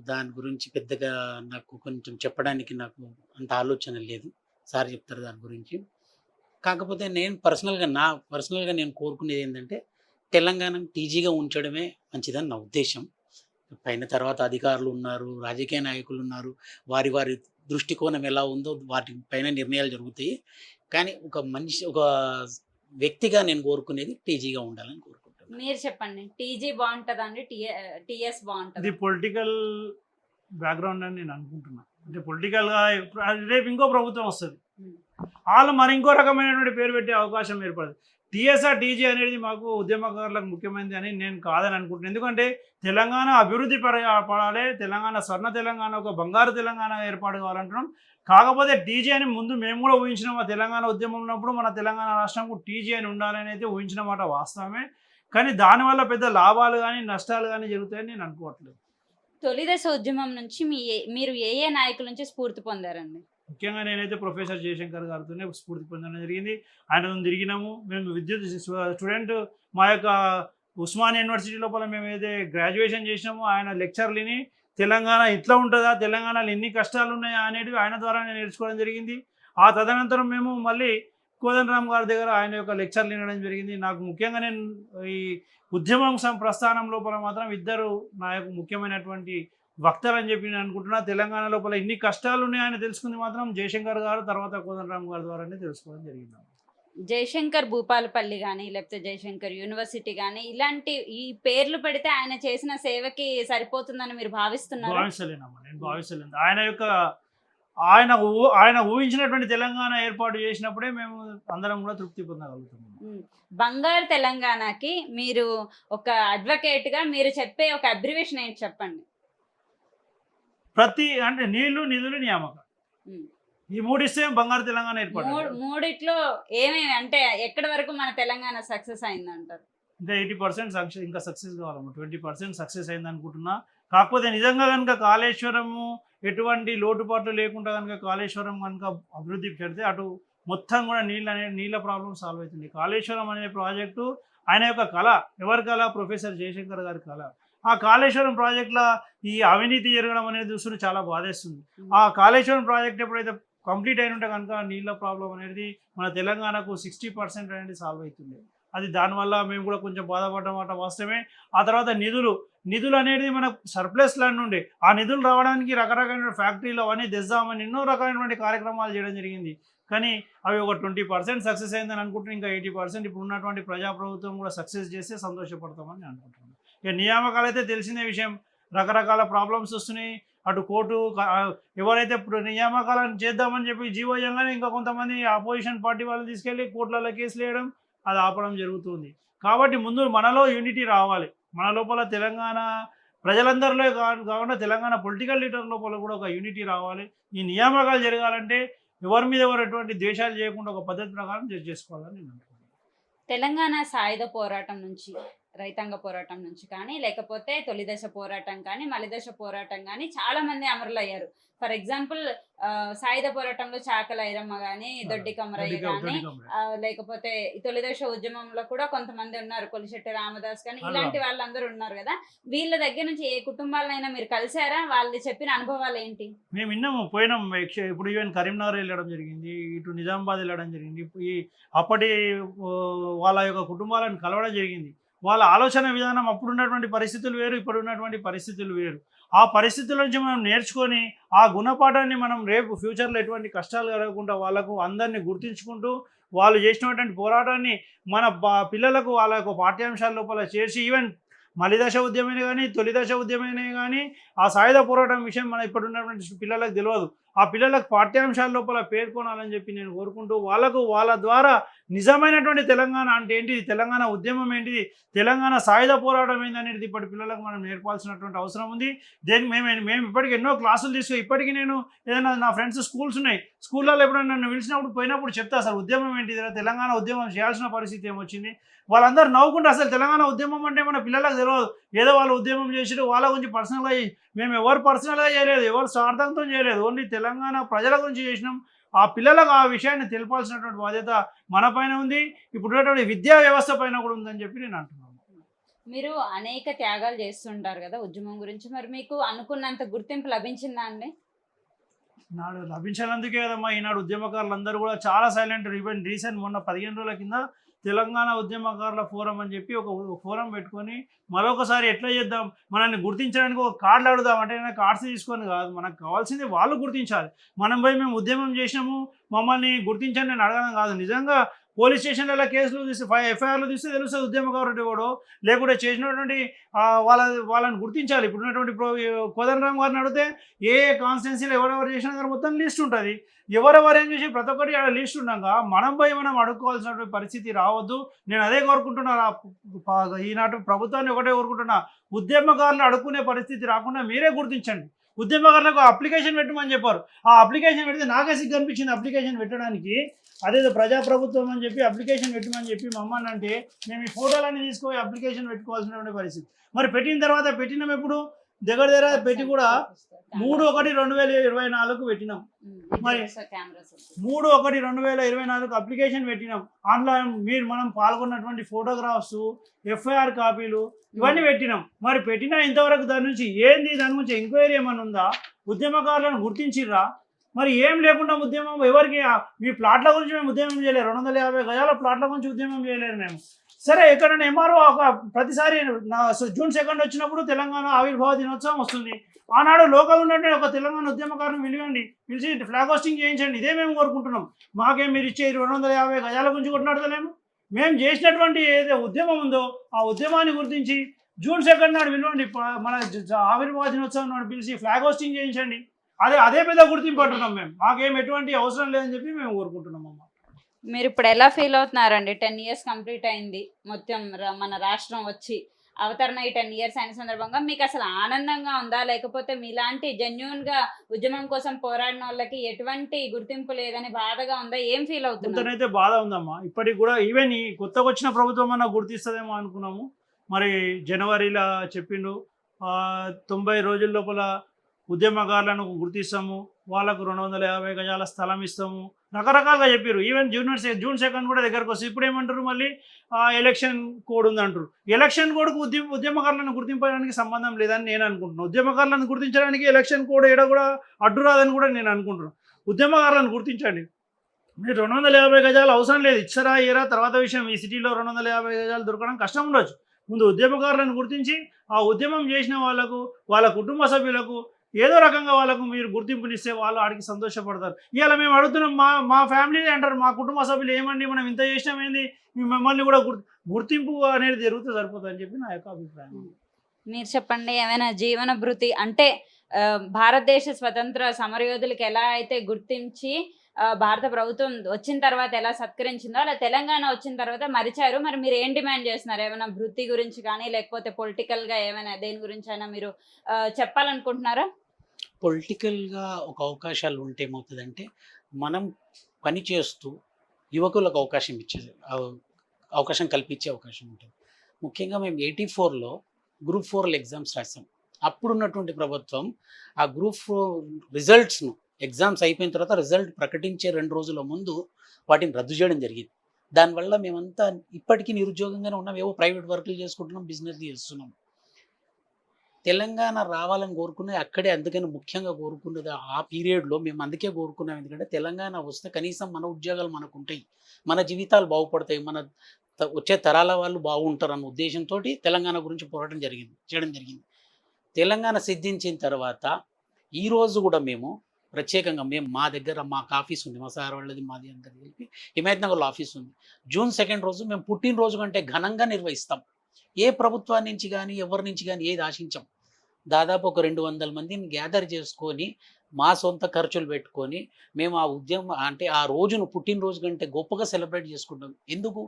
దాని గురించి పెద్దగా నాకు కొంచెం చెప్పడానికి నాకు అంత ఆలోచన లేదు. సార్ చెప్తారు దాని గురించి. కాకపోతే నేను పర్సనల్గా నేను కోరుకునేది ఏంటంటే తెలంగాణను టీజీగా ఉంచడమే మంచిదని నా ఉద్దేశం. పైన తర్వాత అధికారులు ఉన్నారు, రాజకీయ నాయకులు ఉన్నారు, వారి దృష్టికోణం ఎలా ఉందో వాటి పైన నిర్ణయాలు జరుగుతాయి. కానీ ఒక వ్యక్తిగా నేను కోరుకునేది టీజీగా ఉండాలని కోరుకుంటున్నాను. మీరు చెప్పండి, టీజీ బాగుంటుందా అండి, టీఎస్ బాగుంటుంది? ఇది పొలిటికల్ బ్యాక్గ్రౌండ్ అని నేను అనుకుంటున్నాను. అంటే పొలిటికల్గా రేపు ఇంకో ప్రభుత్వం వస్తుంది, వాళ్ళు మరి ఇంకో రకమైనటువంటి పేరు పెట్టే అవకాశం ఏర్పడుతుంది. టీఎస్ఆర్ టీజీ అనేది మాకు ఉద్యమకారులకు ముఖ్యమైనది అని నేను కాదని అనుకుంటున్నాను. ఎందుకంటే తెలంగాణ అభివృద్ధి పడాలి, తెలంగాణ స్వర్ణ తెలంగాణ, ఒక బంగారు తెలంగాణ ఏర్పాటు కావాలంటున్నాం. కాకపోతే టీజీ అని ముందు మేము కూడా ఊహించినాం. ఆ తెలంగాణ ఉద్యమం ఉన్నప్పుడు మన తెలంగాణ రాష్ట్రంకు టీజీ అని ఉండాలని అయితే ఊహించిన మాట వాస్తవమే. కానీ దానివల్ల పెద్ద లాభాలు కానీ నష్టాలు కానీ జరుగుతాయని నేను అనుకోవట్లేదు. తొలి దశ ఉద్యమం నుంచి మీరు ఏ ఏ నాయకుల నుంచి స్ఫూర్తి పొందారండి? ముఖ్యంగా నేనైతే ప్రొఫెసర్ జయశంకర్ గారితోనే స్ఫూర్తి పొందడం జరిగింది. ఆయనతో తిరిగినాము. మేము విద్యుత్ స్టూడెంట్, మా యొక్క ఉస్మానియా యూనివర్సిటీ లోపల మేము ఏదైతే గ్రాడ్యుయేషన్ చేసినామో ఆయన లెక్చర్లని తెలంగాణ ఇట్లా ఉంటుందా, తెలంగాణలో ఎన్ని కష్టాలు ఉన్నాయా అనేటివి ఆయన ద్వారా నేను నేర్చుకోవడం జరిగింది. ఆ తదనంతరం మేము మళ్ళీ కోదండరామ్ గారి దగ్గర ఆయన యొక్క లెక్చర్లు వినడం జరిగింది. నాకు ముఖ్యంగా నేను ఈ ఉద్యమం ప్రస్థానం లోపల మాత్రం ఇద్దరు నా యొక్క ముఖ్యమైనటువంటి వక్తలు అని చెప్పి నేను అనుకుంటున్నా. తెలంగాణ లోపల ఇన్ని కష్టాలు ఉన్నాయని తెలుసుకుంది మాత్రం జయశంకర్ గారు, తర్వాత కోదండరామ్ గారి ద్వారానే తెలుసుకోవడం జరిగింది. జయశంకర్ భూపాలపల్లి కానీ లేకపోతే జయశంకర్ యూనివర్సిటీ కానీ ఇలాంటి ఈ పేర్లు పెడితే ఆయన చేసిన సేవకి సరిపోతుందని మీరు భావిస్తున్నారు? భావిస్తలేనమ్మా, నేను భావిస్తలేను. ఆయన ఊహించినటువంటి తెలంగాణ ఏర్పాటు చేసినప్పుడే మేము అందరం కూడా తృప్తి పొందగలుగుతున్నాం. బంగారు తెలంగాణకి మీరు ఒక అడ్వకేట్ గా మీరు చెప్పే ఒక అబ్రివేషన్ ఏంటి చెప్పండి? అంటే నీళ్లు, నిధులు, నియామకం, ఈ మూడిస్తే బంగారు తెలంగాణ ఏర్పాటు. మూడిట్లో ఏమేమి అంటే ఎక్కడి వరకు మన తెలంగాణ సక్సెస్ అయిందంటారు? ఇంకా 80% ఇంకా సక్సెస్ కావాలమ్మా. 20% సక్సెస్ అయింది అనుకుంటున్నా. కాకపోతే నిజంగా కనుక కాళేశ్వరము ఎటువంటి లోటుపాట్లు లేకుండా కనుక కాళేశ్వరం కనుక అభివృద్ధి పెడితే అటు మొత్తం కూడా నీళ్ళ ప్రాబ్లం సాల్వ్ అవుతుంది. కాళేశ్వరం అనే ప్రాజెక్టు ఆయన యొక్క కళ. ఎవరి కళ? ప్రొఫెసర్ జయశంకర్ గారి కళ. ఆ కాళేశ్వరం ప్రాజెక్టులో ఈ అవినీతి జరగడం అనేది చూస్తుంటే చాలా బాధేస్తుంది. ఆ కాళేశ్వరం ప్రాజెక్ట్ ఎప్పుడైతే కంప్లీట్ అయిన ఉంటే కనుక నీళ్ళ ప్రాబ్లం అనేది మన తెలంగాణకు 60% అనేది సాల్వ్ అవుతుంది. అది దానివల్ల మేము కూడా కొంచెం బాధపడ్డమాట వాస్తవమే. ఆ తర్వాత నిధులు అనేది మనకు సర్ప్లస్ ల్యాండ్ ఉండే, ఆ నిధులు రావడానికి రకరకాల ఫ్యాక్టరీలు అవన్నీ తెద్దామని ఎన్నో రకాలైనటువంటి కార్యక్రమాలు చేయడం జరిగింది. కానీ అవి ఒక 20% సక్సెస్ అయిందని అనుకుంటున్నాను. ఇంకా 80% ఇప్పుడు ఉన్నటువంటి ప్రజాప్రభుత్వం కూడా సక్సెస్ చేస్తే సంతోషపడతామని అనుకుంటున్నాను. ఇక నియామకాలు అయితే తెలిసిన విషయం, రకరకాల ప్రాబ్లమ్స్ వస్తున్నాయి. అటు కోర్టు ఎవరైతే నియామకాలను చేద్దామని చెప్పి జీవో చేయగానే ఇంకా కొంతమంది అపోజిషన్ పార్టీ వాళ్ళు తీసుకెళ్ళి కోర్టులలో కేసులు వేయడం, అది ఆపడం జరుగుతుంది. కాబట్టి ముందు మనలో యూనిటీ రావాలి. మన లోపల తెలంగాణ ప్రజలందరిలో కాకుండా తెలంగాణ పొలిటికల్ లీడర్ లోపల కూడా ఒక యూనిటీ రావాలి. ఈ నియామకాలు జరగాలంటే ఎవరి మీద ఎటువంటి ద్వేషాలు చేయకుండా ఒక పద్ధతి ప్రకారం చేసుకోవాలని నేను అనుకుంటున్నాను. తెలంగాణ సాయుధ పోరాటం నుంచి, రైతాంగ పోరాటం నుంచి కానీ లేకపోతే తొలి దశ పోరాటం కానీ మలి దశ పోరాటం కానీ చాలా మంది అమరులయ్యారు. ఫర్ ఎగ్జాంపుల్ సాయుధ పోరాటంలో చాకల ఐరమ్మ కానీ, దొడ్డి కమరయ్య కానీ, లేకపోతే తొలి దశ ఉద్యమంలో కూడా కొంతమంది ఉన్నారు, కొలిశెట్టి రామదాస్ కానీ, ఇలాంటి వాళ్ళందరూ ఉన్నారు కదా. వీళ్ళ దగ్గర నుంచి ఏ కుటుంబాలైనా మీరు కలిసారా? వాళ్ళు చెప్పిన అనుభవాలు ఏంటి? మేము విన్నాము, పోయినాం. ఇప్పుడు ఈవెన్ కరీంనగర్ వెళ్ళడం జరిగింది, ఇటు నిజామాబాద్ వెళ్ళడం జరిగింది. అప్పటి వాళ్ళ యొక్క కుటుంబాలను కలవడం జరిగింది. వాళ్ళ ఆలోచన విధానం అప్పుడు ఉన్నటువంటి పరిస్థితులు వేరు, ఇప్పుడు ఉన్నటువంటి పరిస్థితులు వేరు. ఆ పరిస్థితుల నుంచి మనం నేర్చుకొని ఆ గుణపాఠాన్ని మనం రేపు ఫ్యూచర్లో ఎటువంటి కష్టాలు కలగకుండా వాళ్ళకు అందరినీ గుర్తించుకుంటూ వాళ్ళు చేసినటువంటి పోరాటాన్ని మన పిల్లలకు వాళ్ళ యొక్క పాఠ్యాంశాల లోపల చేర్చి, ఈవెన్ మలిదశ ఉద్యమమే కానీ తొలి దశ ఉద్యమమే కానీ ఆ సాయుధ పోరాటం విషయం మన ఇప్పుడు ఉన్నటువంటి పిల్లలకు తెలియదు. ఆ పిల్లలకు పాఠ్యాంశాల లోపల పేర్కొనాలని చెప్పి నేను కోరుకుంటూ వాళ్ళ ద్వారా నిజమైనటువంటి తెలంగాణ అంటే ఏంటిది, తెలంగాణ ఉద్యమం ఏంటిది, తెలంగాణ సాయుధ పోరాటం ఏంటనేది ఇప్పటి పిల్లలకు మనం నేర్పాల్సినటువంటి అవసరం ఉంది. మేము ఇప్పటికీ ఎన్నో క్లాసులు ఇప్పటికీ నేను ఏదైనా నా ఫ్రెండ్స్ స్కూల్స్ ఉన్నాయి, స్కూళ్ళలో ఎప్పుడైనా నన్ను పిలిచినప్పుడు పోయినప్పుడు చెప్తా, అసలు ఉద్యమం ఏంటిది, తెలంగాణ ఉద్యమం చేయాల్సిన పరిస్థితి ఏమొచ్చింది. వాళ్ళందరూ నవ్వుకుంటే అసలు తెలంగాణ ఉద్యమం అంటే మన పిల్లలకు తెలియదు. ఏదో వాళ్ళు ఉద్యమం చేసిరు, వాళ్ళ గురించి పర్సనల్గా మేము ఎవరు పర్సనల్గా చేయలేదు, ఎవరు స్వార్థంతో చేయలేదు, ఓన్లీ తెలంగాణ ప్రజల గురించి చేసినాం. ఆ పిల్లలకు ఆ విషయాన్ని తెలిపాల్సినటువంటి బాధ్యత మన పైన ఉంది, ఇప్పుడున్నటువంటి విద్యా వ్యవస్థ పైన కూడా ఉందని చెప్పి నేను అంటున్నాను. మీరు అనేక త్యాగాలు చేస్తుంటారు కదా ఉద్యమం గురించి, మరి మీకు అనుకున్నంత గుర్తింపు లభించిందా అండి? నాడు లభించినందుకే కదమ్మా ఈనాడు ఉద్యమకారులందరూ కూడా చాలా సైలెంట్. ఈవెన్ రీసెంట్ మొన్న 15 రోజుల కింద తెలంగాణ ఉద్యమకారుల ఫోరం అని చెప్పి ఒక ఫోరం పెట్టుకొని మరొకసారి ఎట్లా చేద్దాం, మనల్ని గుర్తించడానికి ఒక కార్డులు అడుగుదాం అంటే కార్డ్స్ తీసుకొని కాదు, మనకు కావాల్సింది వాళ్ళు గుర్తించాలి. మనం పోయి మేము ఉద్యమం చేసినాము మమ్మల్ని గుర్తించండి నేను అడగడం కాదు. నిజంగా పోలీస్ స్టేషన్లలో కేసులు తీస్తే ఎఫ్ఐఆర్లు తీస్తే తెలుస్తుంది ఉద్యమకారుడు ఎవడో, లేకుంటే చేసినటువంటి వాళ్ళని గుర్తించాలి. ఇప్పుడు ఉన్నటువంటి కోదండరామ్ గారిని అడిగితే ఏ కాన్స్టిట్యున్సీలో ఎవరెవరు చేసినా కానీ మొత్తం లిస్ట్ ఉంటుంది. ఎవరెవరు ఏం చేసి ప్రతి ఒక్కటి ఆడ లిస్ట్ ఉండగా మనం పోయి మనం అడుక్కోవాల్సినటువంటి పరిస్థితి రావద్దు. నేను అదే కోరుకుంటున్నా, ఈనాటి ప్రభుత్వాన్ని ఒకటే కోరుకుంటున్నా, ఉద్యమకారులు అడుక్కునే పరిస్థితి రాకుండా మీరే గుర్తించండి. ఉద్యమకారులకు అప్లికేషన్ పెట్టమని చెప్పారు. ఆ అప్లికేషన్ పెడితే నాకే సిగ్గు అనిపించింది అప్లికేషన్ పెట్టడానికి. అదేదో ప్రజాప్రభుత్వం అని చెప్పి అప్లికేషన్ పెట్టమని చెప్పి మమ్మల్ని అంటే మేము ఈ ఫోటోలన్నీ తీసుకొని అప్లికేషన్ పెట్టుకోవాల్సినటువంటి పరిస్థితి. మరి పెట్టిన తర్వాత పెట్టినాం ఎప్పుడు దగ్గర పెట్టి కూడా 3/1/2024 పెట్టినాం. మరి 3/1/2024 అప్లికేషన్ పెట్టినాం. ఆన్లైన్ మనం పాల్గొన్నటువంటి ఫోటోగ్రాఫ్స్, ఎఫ్ఐఆర్ కాపీలు ఇవన్నీ పెట్టినాం. మరి పెట్టినా ఇంతవరకు దాని నుంచి దాని గురించి ఎంక్వైరీ ఏమైనా ఉందా? ఉద్యమకారులను గుర్తించిర్రా? మరి ఏం లేకుండా ఉద్యమం ఎవరికి మీ ప్లాట్ల గురించి మేము ఉద్యమం చేయలేరు. 250 గజాల ప్లాట్ల గురించి ఉద్యమం చేయలేరు మేము. సరే, ఎక్కడైనా ఎంఆర్ఓ ప్రతిసారి జూన్ 2 వచ్చినప్పుడు తెలంగాణ ఆవిర్భావ దినోత్సవం వస్తుంది. ఆనాడు లోకల్ ఉన్నటువంటి ఒక తెలంగాణ ఉద్యమకారుని పిలిచి ఫ్లాగ్ హోస్టింగ్ చేయించండి. ఇదే మేము కోరుకుంటున్నాం. మాకేం మీరు ఇచ్చే 250 గజాల గురించి కొట్లాడతలేము. మేము చేసినటువంటి ఏదైతే ఉద్యమం ఉందో ఆ ఉద్యమాన్ని గుర్తించి జూన్ 2 నాడు పిలవండి, మన ఆవిర్భావ దినోత్సవం నాడు పిలిచి ఫ్లాగ్ హోస్టింగ్ చేయించండి. అదే పెద్ద గుర్తింపు అంటున్నాం మేము. మాకేం ఎటువంటి అవసరం లేదని చెప్పి మేము కోరుకుంటున్నాం అమ్మ. మీరు ఇప్పుడు ఎలా ఫీల్ అవుతున్నారండి? 10 years కంప్లీట్ అయింది మొత్తం మన రాష్ట్రం వచ్చి అవతరణ. ఈ 10 years అయిన సందర్భంగా మీకు అసలు ఆనందంగా ఉందా, లేకపోతే మీలాంటి జెన్యున్ గా ఉద్యమం కోసం పోరాడిన వాళ్ళకి ఎటువంటి గుర్తింపు లేదని బాధగా ఉందా? ఏం ఫీల్ అవుతుంది? అయితే బాధ ఉందమ్మా. ఇప్పటికి కూడా ఈవెన్ ఈ కొత్తగా వచ్చిన ప్రభుత్వం అన్న గుర్తిస్తుందేమో అనుకున్నాము. మరి జనవరిలో చెప్పిండు 90 రోజుల లోపల ఉద్యమకారులను గుర్తిస్తాము, వాళ్ళకు 250 గజాల స్థలం ఇస్తాము, రకరకాలుగా చెప్పారు. ఈవెన్ జూన్ 2 కూడా దగ్గరకు వస్తుంది. ఇప్పుడు ఏమంటారు, మళ్ళీ ఎలక్షన్ కోడ్ ఉంది అంటారు. ఎలక్షన్ కోడ్కు ఉద్యమకారులను గుర్తించడానికి సంబంధం లేదని నేను అనుకుంటున్నాను. ఉద్యమకారులను గుర్తించడానికి ఎలక్షన్ కోడ్ ఏడ కూడా అడ్డు రాదని కూడా నేను అనుకుంటున్నాను. ఉద్యమకారులను గుర్తించండి. మీరు 250 గజాలు అవసరం లేదు, ఇచ్చరా ఇయరా తర్వాత విషయం. ఈ సిటీలో 250 గజాలు దొరకడం కష్టం ఉండొచ్చు. ముందు ఉద్యమకారులను గుర్తించి ఆ ఉద్యమం చేసిన వాళ్ళకు, వాళ్ళ కుటుంబ సభ్యులకు ఏదో రకంగా వాళ్ళకు మీరు గుర్తింపునిస్తే వాళ్ళు ఆడికి సంతోషపడతారు. ఇవాళ మేము అడుగుతున్నాం, మా ఫ్యామిలీ అంటారు, మా కుటుంబ సభ్యులు ఏమండి మనం ఇంత చేసినాం ఏంది, మిమ్మల్ని కూడా గుర్తింపు అనేది జరిగితే సరిపోతుందని చెప్పి నా యొక్క అభిప్రాయం. మీరు చెప్పండి, ఏమైనా జీవన భృతి అంటే భారతదేశ స్వతంత్ర సమరయోధులకు ఎలా అయితే గుర్తించి భారత ప్రభుత్వం వచ్చిన తర్వాత ఎలా సత్కరించిందో అలా తెలంగాణ వచ్చిన తర్వాత మరిచారు. మరి మీరు ఏం డిమాండ్ చేస్తున్నారు? ఏమైనా భృతి గురించి కానీ, లేకపోతే పొలిటికల్గా ఏమైనా దేని గురించి అయినా మీరు చెప్పాలనుకుంటున్నారా? పొలిటికల్గా ఒక అవకాశాలు ఉంటే ఏమవుతుందంటే, మనం పని చేస్తూ యువకులకు అవకాశం కల్పించే అవకాశం ఉంటుంది. ముఖ్యంగా మేము 84లో Group 4 ఎగ్జామ్స్ రాసాం. అప్పుడున్నటువంటి ప్రభుత్వం ఆ Group 4 రిజల్ట్స్ను, ఎగ్జామ్స్ అయిపోయిన తర్వాత రిజల్ట్ ప్రకటించే 2 రోజుల ముందు వాటిని రద్దు చేయడం జరిగింది. దానివల్ల మేమంతా ఇప్పటికీ నిరుద్యోగంగానే ఉన్నాం. ఏవో ప్రైవేట్ వర్కులు చేసుకుంటున్నాం, బిజినెస్ చేస్తున్నాం. తెలంగాణ రావాలని కోరుకున్నది అక్కడే. అందుకని ముఖ్యంగా కోరుకున్నది ఆ పీరియడ్లో మేము అందుకే కోరుకున్నాం. ఎందుకంటే తెలంగాణ వస్తే కనీసం మన ఉద్యోగాలు మనకు ఉంటాయి, మన జీవితాలు బాగుపడతాయి, మన వచ్చే తరాల వాళ్ళు బాగుంటారు అన్న ఉద్దేశంతో తెలంగాణ గురించి చేయడం జరిగింది. తెలంగాణ సిద్ధించిన తర్వాత ఈరోజు కూడా మేము ప్రత్యేకంగా మా దగ్గర మాకు ఆఫీస్ ఉంది, మా సార్ వాళ్ళది మాది అందరి కలిపి హిమాయత్ నగర్లో ఆఫీస్ ఉంది. జూన్ 2 రోజు మేము పుట్టినరోజు కంటే ఘనంగా నిర్వహిస్తాం. ఏ ప్రభుత్వం నుంచి కానీ ఎవరి నుంచి కానీ ఏది ఆశించాం. దాదాపు ఒక 200 మందిని గ్యాదర్ చేసుకొని మా సొంత ఖర్చులు పెట్టుకొని మేము ఆ ఉద్యమం అంటే ఆ రోజును పుట్టినరోజు కంటే గొప్పగా సెలబ్రేట్ చేసుకుంటాం. ఎందుకు?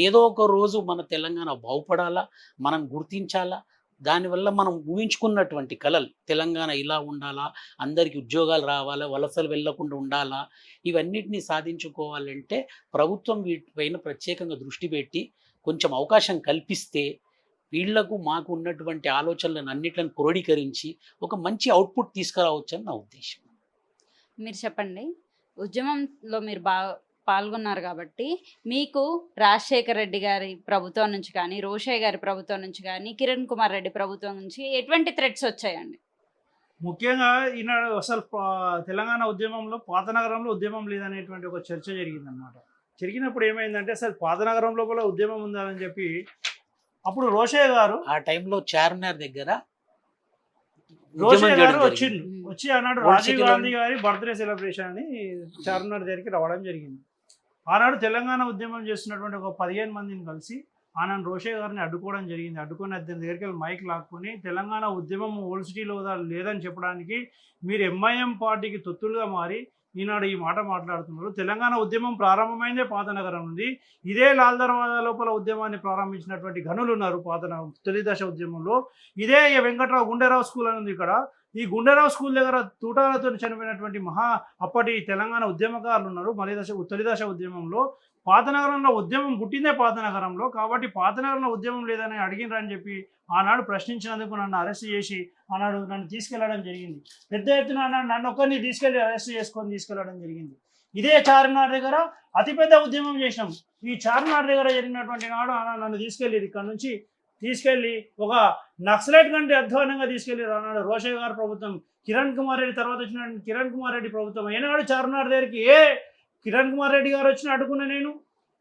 ఏదో ఒక రోజు మన తెలంగాణ బాగుపడాలా, మనం గుర్తించాలా. దానివల్ల మనం ఊహించుకున్నటువంటి కలలు, తెలంగాణ ఇలా ఉండాలా, అందరికీ ఉద్యోగాలు రావాలా, వలసలు వెళ్ళకుండా ఉండాలా, ఇవన్నిటినీ సాధించుకోవాలంటే ప్రభుత్వం వీటిపైన ప్రత్యేకంగా దృష్టి పెట్టి కొంచెం అవకాశం కల్పిస్తే వీళ్లకు మాకు ఉన్నటువంటి ఆలోచనలను అన్నిట్లను క్రోడీకరించి ఒక మంచి అవుట్పుట్ తీసుకురావచ్చు అని నా ఉద్దేశం. మీరు చెప్పండి, ఉద్యమంలో మీరు పాల్గొన్నారు కాబట్టి మీకు రాజశేఖర్ రెడ్డి గారి ప్రభుత్వం నుంచి కానీ, రోషయ్య గారి ప్రభుత్వం నుంచి కానీ, కిరణ్ కుమార్ రెడ్డి ప్రభుత్వం నుంచి ఎటువంటి థ్రెట్స్ వచ్చాయండి? ముఖ్యంగా ఈనాడు అసలు తెలంగాణ ఉద్యమంలో పాత నగరంలో ఉద్యమం లేదనేటువంటి ఒక చర్చ జరిగిందనమాట. జరిగినప్పుడు ఏమైందంటే అసలు పాత నగరం లోపల ఉద్యమం ఉందని చెప్పి అప్పుడు రోషయ్య గారు ఆ టైంలో చార్మినార్ దగ్గర రోషయ్య గారు వచ్చి అన్నాడు రాజీవ్ గాంధీ గారి బర్త్డే సెలబ్రేషన్ అని చార్మినార్ దగ్గరికి రావడం జరిగింది. ఆనాడు తెలంగాణ ఉద్యమం చేస్తున్నటువంటి ఒక 15 మందిని కలిసి ఆనాడు రోషే గారిని అడ్డుకోవడం జరిగింది. అడ్డుకొని అతని దగ్గరికి వెళ్ళి మైక్ లాక్కొని తెలంగాణ ఉద్యమం ఓల్డ్ సిటీలో లేదని చెప్పడానికి మీరు ఎంఐఎం పార్టీకి తొత్తులుగా మారి ఈనాడు ఈ మాట మాట్లాడుతున్నారు. తెలంగాణ ఉద్యమం ప్రారంభమైందే పాతనగరం నుండి. ఇదే లాల్ దర్వాజా లోపల ఉద్యమాన్ని ప్రారంభించినటువంటి ఘనులు ఉన్నారు తొలి దశ ఉద్యమంలో. ఇదే వెంకట్రావు గుండెరావు స్కూల్ అని ఉంది ఇక్కడ. ఈ గుండెరావు స్కూల్ దగ్గర తూటాలతో చనిపోయినటువంటి అప్పటి తెలంగాణ ఉద్యమకారులు ఉన్నారు. తొలి దశ ఉద్యమంలో పాతనగరంలో ఉద్యమం పుట్టిందే పాతనగరంలో. కాబట్టి పాతనగరంలో ఉద్యమం లేదని అడిగినరని చెప్పి ఆనాడు ప్రశ్నించినందుకు నన్ను అరెస్ట్ చేసి ఆనాడు నన్ను తీసుకెళ్లడం జరిగింది. పెద్ద ఎత్తున నన్ను ఒక్కరిని తీసుకెళ్లి అరెస్ట్ తీసుకెళ్లడం జరిగింది. ఇదే చార్మినార్ దగ్గర అతిపెద్ద ఉద్యమం చేసినాం. ఈ చార్మినార్ దగ్గర జరిగినటువంటి నాడు నన్ను తీసుకెళ్ళి ఇక్కడ నుంచి తీసుకెళ్ళి ఒక నక్సలైట్ కంటే అధ్వానంగా తీసుకెళ్ళి ఆనాడు రోషే గారి ప్రభుత్వం, కిరణ్ కుమార్ రెడ్డి తర్వాత వచ్చిన కిరణ్ కుమార్ రెడ్డి ప్రభుత్వం. ఏనాడు చార్మినార్ దగ్గరికి కిరణ్ కుమార్ రెడ్డి గారు వచ్చిన అడ్డుకున్నా నేను,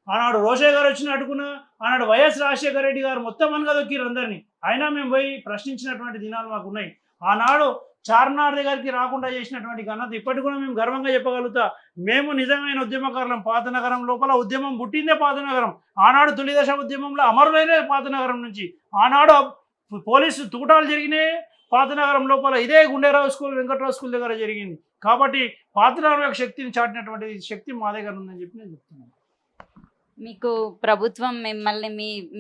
ఆనాడు రోషే గారు వచ్చిన అడ్డుకున్నా, ఆనాడు వైఎస్ రాజశేఖర రెడ్డి గారు మొత్తం అనగదొక్కిరు అందరినీ. అయినా మేము పోయి ప్రశ్నించినటువంటి దినాలు మాకు ఉన్నాయి. ఆనాడు చార్మినార్ దగ్గరికి రాకుండా చేసినటువంటి ఘనత ఇప్పటికి కూడా మేము గర్వంగా చెప్పగలుగుతా. మేము నిజమైన ఉద్యమకారులం. పాతనగరం లోపల ఉద్యమం పుట్టిందే పాతనగరం. ఆనాడు తొలి దశ ఉద్యమంలో అమరులైన పాతనగరం నుంచి. ఆనాడు పోలీసు తూటాలు జరిగినాయి పాతనగరం లోపల. ఇదే గుండెరావు స్కూల్, వెంకట్రావు స్కూల్ దగ్గర జరిగింది. కాబట్టి పాతనగరం యొక్క శక్తిని చాటినటువంటి శక్తి మా దగ్గర ఉందని చెప్పి నేను చెప్తున్నాను. మీకు ప్రభుత్వం మిమ్మల్ని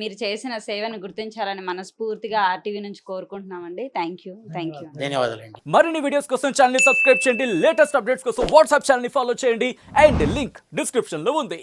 మీరు చేసిన సేవను గుర్తించాలని మనస్ఫూర్తిగా ఆర్టీవీ నుంచి కోరుకుంటున్నామండి. Thank you. ధన్యవాదాలండి. మరిన్ని వీడియోస్ కోసం ఛానల్ ని సబ్స్క్రైబ్ చేయండి. లేటెస్ట్ అప్డేట్స్ కోసం వాట్సాప్ ఛానల్ ని ఫాలో చేయండి. అండ్ లింక్ డిస్క్రిప్షన్ లో ఉంది.